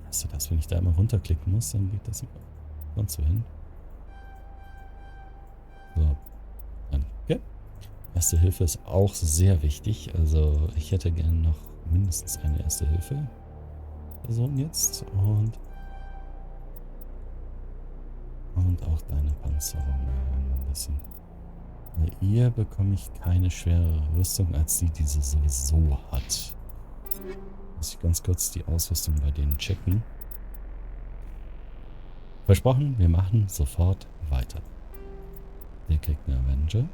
Hast du das, wenn ich da immer runterklicken muss, dann geht das sonst so hin. So. Danke. Erste Hilfe ist auch sehr wichtig. Also ich hätte gerne noch mindestens eine Erste Hilfe Person jetzt und auch deine Panzerung ein bisschen. Bei ihr bekomme ich keine schwere Rüstung als die sie sowieso hat. Muss ich ganz kurz die Ausrüstung bei denen checken. Versprochen, wir machen sofort weiter. Der kriegt eine Avenger.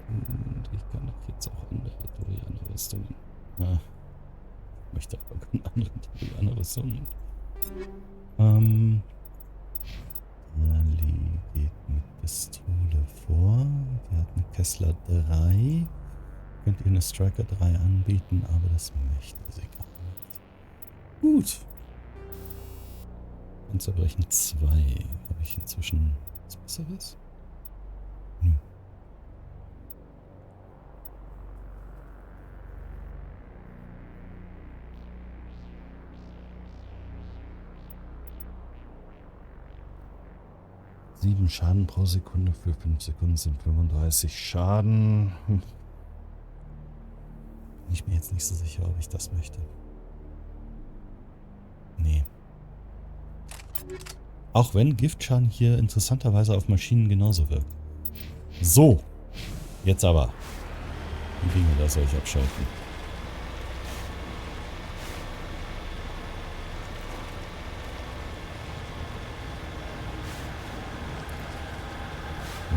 Und ich kann doch jetzt auch andere Torianer-Rüstungen. Ich möchte aber keine anderen Torianer-Rüstungen. Ali geht mit Pistole vor. Die hat eine Kessler 3. Könnt ihr eine Striker 3 anbieten, aber das möchte sie gar nicht. Gut. Panzerbrechen 2. Habe ich inzwischen was Besseres? Nö. Sieben Schaden pro Sekunde für 5 Sekunden sind 35 Schaden. Bin ich mir jetzt nicht so sicher, ob ich das möchte. Nee. Auch wenn Giftschaden hier interessanterweise auf Maschinen genauso wirkt. So. Jetzt aber. Wie kriegen wir das euch abschalten?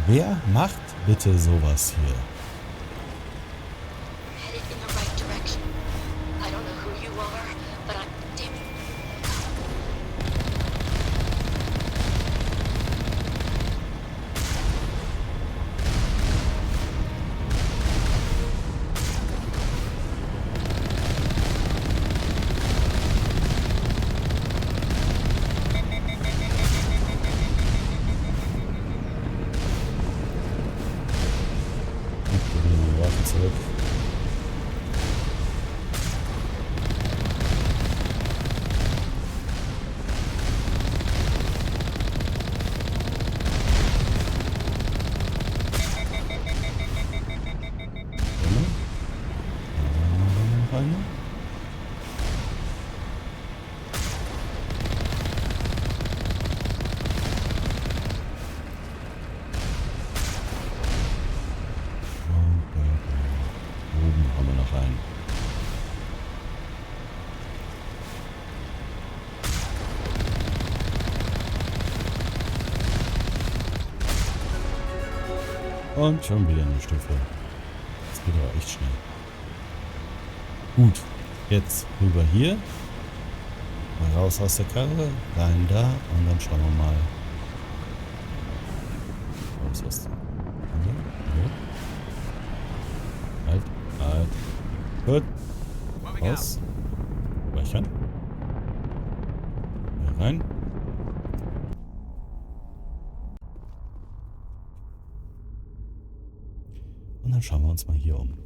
Wer macht bitte sowas hier? Und schon wieder eine Stufe. Geht aber echt schnell. Gut, jetzt rüber hier. Mal raus aus der Karre, rein da und dann schauen wir mal. Was ist das? Halt. Gut. Raus. Speichern. Hier rein. Und dann schauen wir uns mal hier um.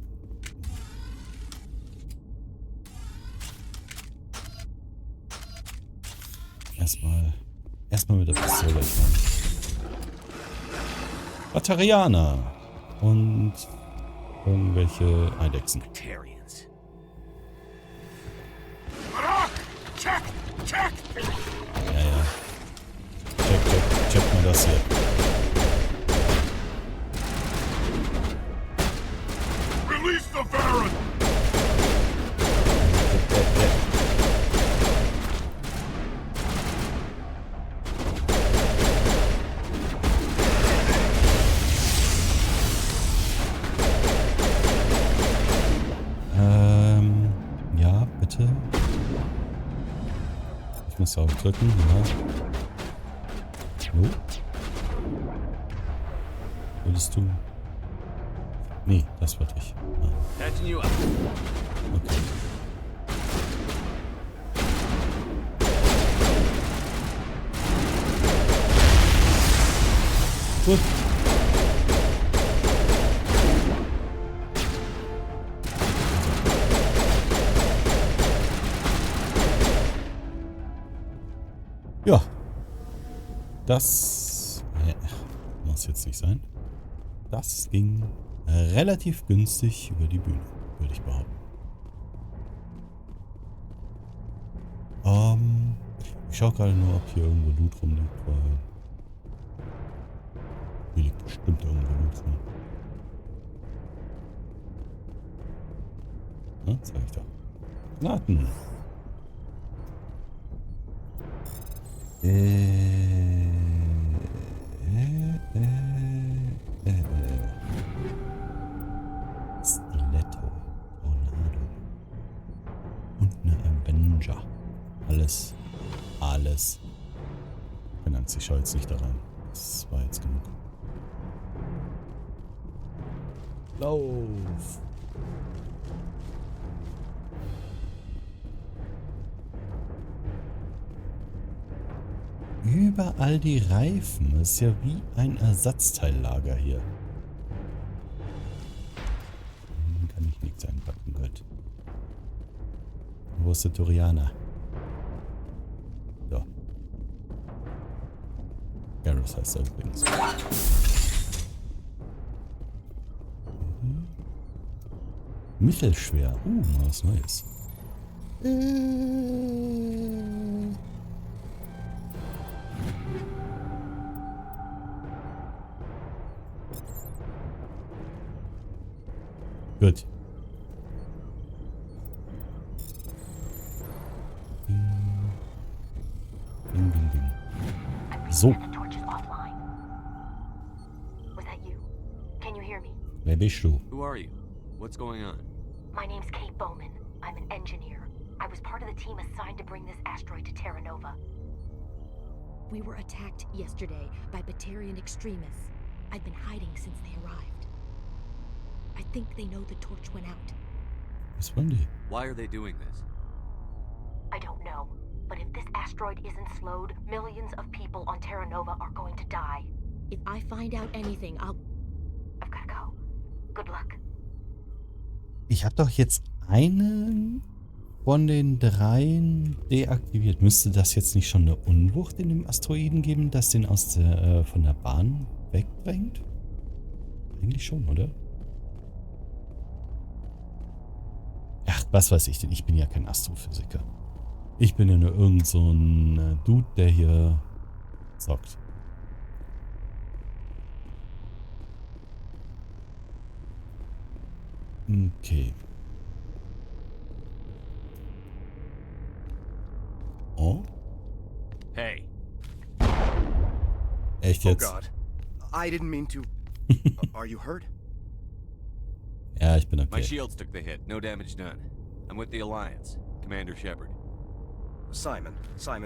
Erstmal mit der Pistole. Batarianer. Und irgendwelche Eidechsen. Ja. Check mal das hier. Release the Baron! Ja, bitte. Ich muss ja auch drücken, ja. Hallo? Würdest du... Nee, das wollte ich. Ah. Okay. Gut. Ja. Das muss jetzt nicht sein. Das ging relativ günstig über die Bühne, würde ich behaupten. Ich schaue gerade nur, ob hier irgendwo Loot rumliegt, weil hier liegt bestimmt irgendwo Loot rum. Na, sag ich doch. Granaten. Stiletto. Tornado. Und eine Avenger. Alles. Keine Angst, ich schaue jetzt nicht da rein. Das war jetzt genug. Lauf! Überall die Reifen. Das ist ja wie ein Ersatzteillager hier. Kann ich nichts einpacken, Gott. Wo ist der Turianer? So. Garrus heißt er übrigens. Mittelschwer. Mal was Neues. Gut. Ding. So. Wer bist du? Who are you? What's going on? My name's Kate Bowman. I'm an engineer. I was part of the team assigned to bring this asteroid to Terra Nova. We were attacked yesterday by Batarian extremists. I've been hiding since they arrived. I think they know the torch went out. Was wollen die? Why are they doing this? I don't know. But if this asteroid isn't slowed, millions of people on Terra Nova are going to die. If I find out anything, I've gotta go. Good luck. Ich habe doch jetzt einen von den dreien deaktiviert. Müsste das jetzt nicht schon eine Unwucht in dem Asteroiden geben, das den von der Bahn wegbringt? Eigentlich schon, oder? Ach, was weiß ich denn? Ich bin ja kein Astrophysiker. Ich bin ja nur irgend so ein Dude, der hier zockt. Okay. Oh? Hey. Echt jetzt? Oh God. I didn't mean to. Are you hurt? Ja, ich bin My okay. shields took the hit, no damage done. I'm with the Alliance, Commander Shepard. Simon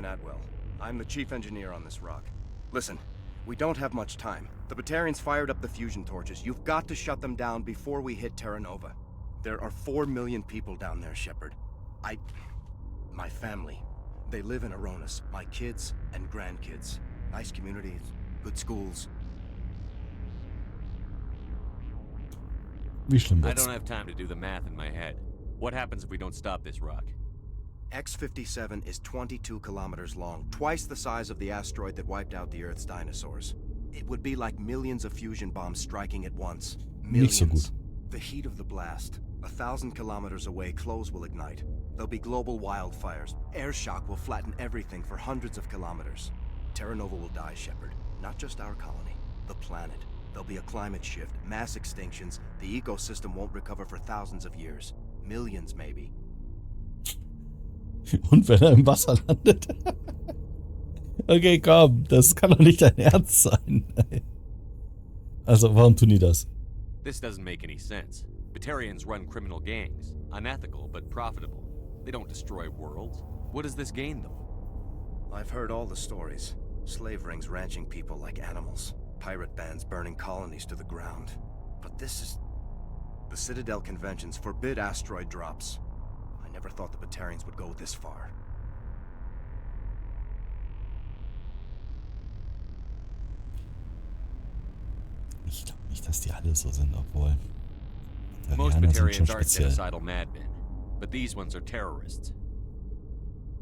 Atwell. I'm the chief engineer on this rock. Listen, we don't have much time. The Batarians fired up the fusion torches. You've got to shut them down before we hit Terra Nova. There are 4 million people down there, Shepard. My family, they live in Aronis. My kids and grandkids. Nice communities, good schools. Wie schlimm I wird's? don't have time to do the math in my head. What happens if we don't stop this rock? X-57 is 22 kilometers long, twice the size of the asteroid that wiped out the Earth's dinosaurs. It would be like millions of fusion bombs striking at once. Nicht so gut. The heat of the blast. 1,000 kilometers away, clothes will ignite. There'll be global wildfires. Air shock will flatten everything for hundreds of kilometers. Terra Nova will die, Shepard. Not just our colony, the planet. There'll be a climate shift, mass extinctions. The ecosystem won't recover for thousands of years. Millions, maybe. Und wenn er im Wasser landet. Okay, komm, das kann doch nicht dein Ernst sein. Also, warum tun die das? This doesn't make any sense. Batarians run criminal gangs. Unethical, but profitable. They don't destroy worlds. What does this gain them? I've heard all the stories. Slave rings ranching people like animals. Pirate bands burning colonies to the ground. But this is... The Citadel conventions forbid asteroid drops. I never thought the Batarians would go this far. Ich glaube nicht, dass die alle so sind, obwohl... Most Batarianer sind schon Batarians aren't speziell. genocidal madmen, but these ones are terrorists.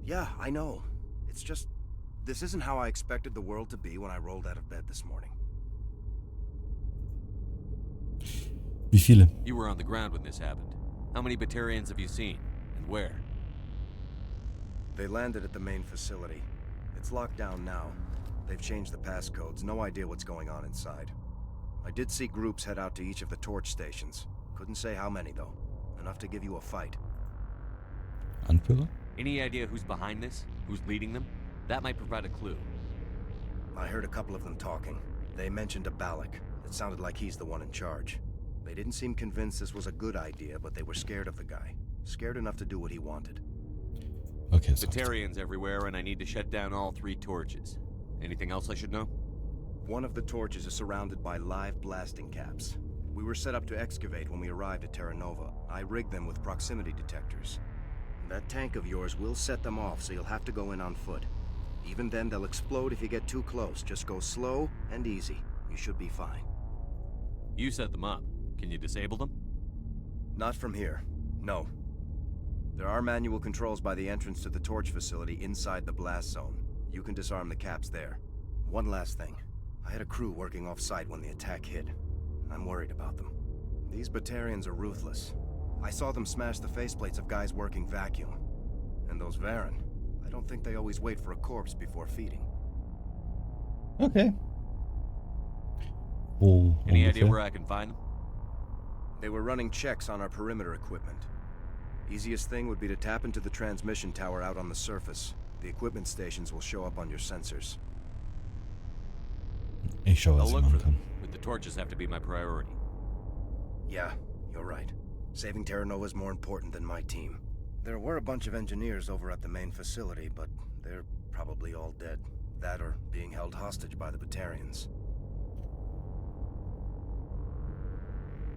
Yeah, I know. It's just... This isn't how I expected the world to be when I rolled out of bed this morning. Wie viele? You were on the ground when this happened. How many Batarians have you seen? And where? They landed at the main facility. It's locked down now. They've changed the passcodes. No idea what's going on inside. I did see groups head out to each of the torch stations. Couldn't say how many, though. Enough to give you a fight. Anführer? Any idea who's behind this? Who's leading them? That might provide a clue. I heard a couple of them talking. They mentioned a Balak. It sounded like he's the one in charge. They didn't seem convinced this was a good idea, but they were scared of the guy. Scared enough to do what he wanted. Okay, Batarians everywhere, and I need to shut down all 3 torches. Anything else I should know? One of the torches is surrounded by live blasting caps. We were set up to excavate when we arrived at Terra Nova. I rigged them with proximity detectors. That tank of yours will set them off, so you'll have to go in on foot. Even then, they'll explode if you get too close. Just go slow and easy. You should be fine. You set them up. Can you disable them? Not from here. No. There are manual controls by the entrance to the torch facility inside the blast zone. You can disarm the caps there. One last thing. I had a crew working off-site when the attack hit. I'm worried about them. These Batarians are ruthless. I saw them smash the faceplates of guys working vacuum. And those Varen, I don't think they always wait for a corpse before feeding. Okay. Wo Any idea ungefähr? where I can find them? They were running checks on our perimeter equipment. Easiest thing would be to tap into the transmission tower out on the surface. The equipment stations will show up on your sensors. Ich schaue, was I'll ich look machen for kann. them, but the torches have to be my priority. Yeah, you're right. Saving Terra Nova is more important than my team. There were a bunch of engineers over at the main facility, but they're probably all dead. That or being held hostage by the Batarians.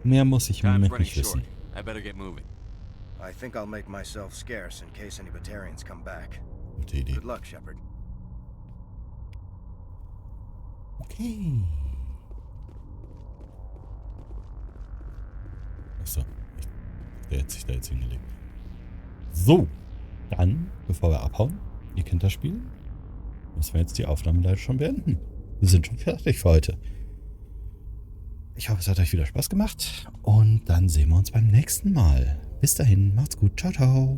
Mehr muss ich im Time's Moment running nicht short. wissen. I better get moving. I think I'll make myself scarce in case any Batarians come back. Gute Idee. Good luck, Shepard. Okay. Achso. Der hat sich da jetzt hingelegt. So. Dann, bevor wir abhauen, ihr kennt das Spiel, müssen wir jetzt die Aufnahme leider schon beenden. Wir sind schon fertig für heute. Ich hoffe, es hat euch wieder Spaß gemacht. Und dann sehen wir uns beim nächsten Mal. Bis dahin, macht's gut. Ciao, ciao.